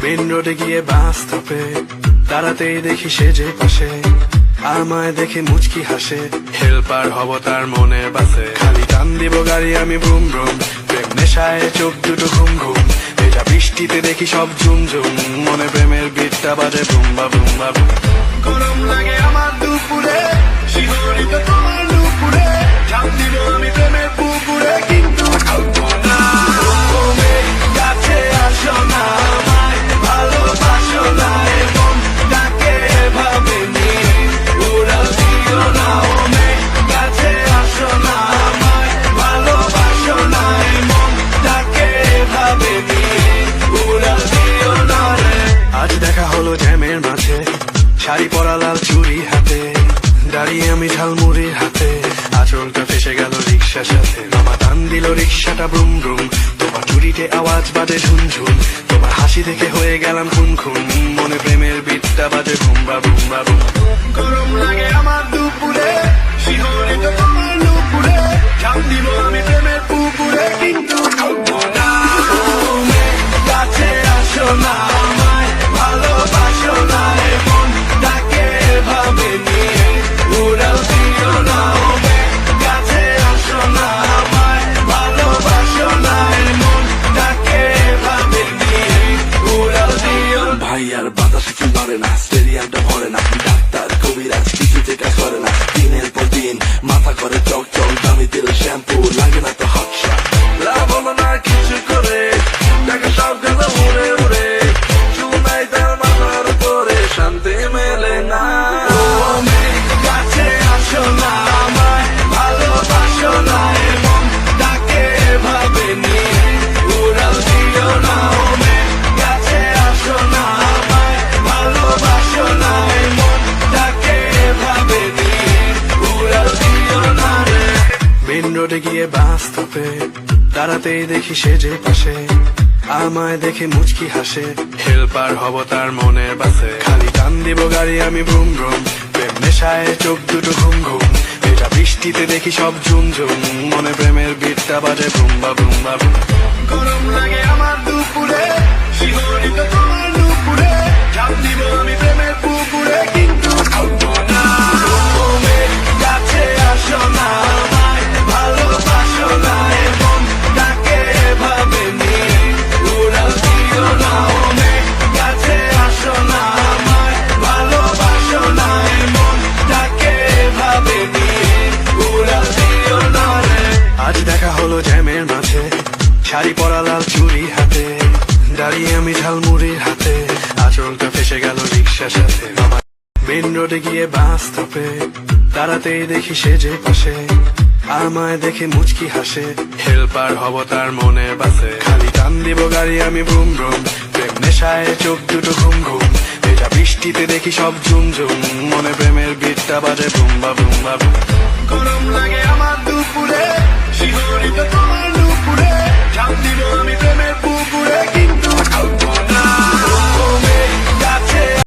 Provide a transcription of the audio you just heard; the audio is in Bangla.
মেন রোডে গিয়ে বাস স্টপে দাঁড়াতেই দেখি সে যে পাশে আমায় দেখে মুচকি হাসে। হেল্পার হব তার মনের বাসে, খালি টান দিব গাড়ি আমি ব্রুম ব্রুম। প্রেম নেশায় চোখ দুটো ঘুম ঘুম, এটা বৃষ্টিতে দেখি সব ঝুম ঝুম। মনে প্রেমের বিটটা বাজে বুম্বা বুম্বা বুম। গরম লাগে আমার দুপুরে, শিহরিত তোমার দুপুরে, ঝাঁপ দিব আমি প্রেমের পুকুরে, কিন্তু থাকবো না। তুমি কাছে আসো না, আমায় ভালোবাসো না, এবং তাকে এভাবে নিয়ে উড়াল দিও না। তুমি কাছে আসো না, আমায় ভালোবাসো না, এবং তাকে এভাবে নিয়ে উড়াল দিও না রে। আজ দেখা হলো জ্যামের মাঝে, শাড়ি পরা লাল চুড়ি হাতে, দাঁড়িয়ে আমি ঝালমুড়ির হাতে, আঁচলটা ফেসে গেল রিক্সার সাথে। মামা টান দিল রিক্সাটা ব্রুম ব্রুম, তোমার চুরিতে আওয়াজ বাজে ঝুনঝুন, তোমার হাসি দেখে হয়ে গেলাম খুন খুন। মনে প্রেমের বিটটা বাজে বুম্বা বুম্বা বুম। গরম লাগে আমার দুপুরে, শিহরিত তোমার দুপুরে, ঝাঁপ দিব আমি প্রেমের পুকুরে, কিন্তু থাকবো না। তুমি কাছে আসো না, আমায় ভালোবাসো না, এবং তাকে এভাবে নিয়ে উড়াল দিও না। তুমি কাছে আসো না, আমায় ভালোবাসো না, এবং তাকে এভাবে নিয়ে উড়াল দিও না। ভাই আর বাতাসে কি নড়ে না, স্টেডিয়ামটা ভরে না, ডাক্তার কবিরাজ কিছুতে কাজ করে না। দিনের পর দিন মাথা করে চক চক, দামি তেল শ্যাম্পু লাগে না তো হট শট। লাভ হলো না কিছু করে, টাকা সব গেল উড়ে উড়ে, চুনাই তার মাথার উপরে, শান্তি মেলে না। তুমি কাছে আসো না, আমায় ভালোবাসো না, এবং তাকে এভাবে নিয়ে উড়াল দিও না। তুমি কাছে আসো না, আমায় ভালোবাসো না, এবং তাকে এভাবে নিয়ে উড়াল দিও না রে। মেন রোডে গিয়ে বাস স্টপে দাঁড়াতেই দেখি সে যে পাশে আমায় দেখে মুচকি হাসে। হেল্পার হব তার মনের বাসে, খালি টান দিব গাড়ি আমি ব্রুম ব্রুম। প্রেম নেশায় চোখ দুটো ঘুম ঘুম, এটা বৃষ্টিতে দেখি সব ঝুম ঝুম। মনে প্রেমের বিটটা বাজে বুম্বা বুম্বা বুম। গরম লাগে আমার দুপুরে, শিহরিত তোমার দুপুরে, ঝাঁপ দিব আমি প্রেমের পুকুরে, কিন্তু থাকবো না। তুমি কাছে আসো না, আমায় ভালোবাসো না, এবং তাকে এভাবে নিয়ে উড়াল দিও না। তুমি কাছে আসো না, আমায় ভালোবাসো না, এবং তাকে এভাবে নিয়ে উড়াল দিও না রে। আজ দেখা হলো জ্যামের মাঝে, শাড়ি পরা লাল চুড়ি হাতে, দাঁড়িয়ে আমি ঝালমুড়ির হাতে, আঁচলটা ফেসে গেল রিক্সার সাথে। মেন রোডে গিয়ে বাস স্টপে দাঁড়াতেই দেখি সে যে পাশে আমায় দেখে মুচকি হাসে। হেল্পার হব তার মনের বাসে, খালি টান দিব গাড়ি আমি ব্রুম ব্রুম। প্রেম নেশায় চোখ দুটো ঘুম ঘুম, এটা বৃষ্টিতে দেখি সব ঝুম ঝুম। মনে প্রেমের বিটটা বাজে বুম্বা বুম্বা বুম।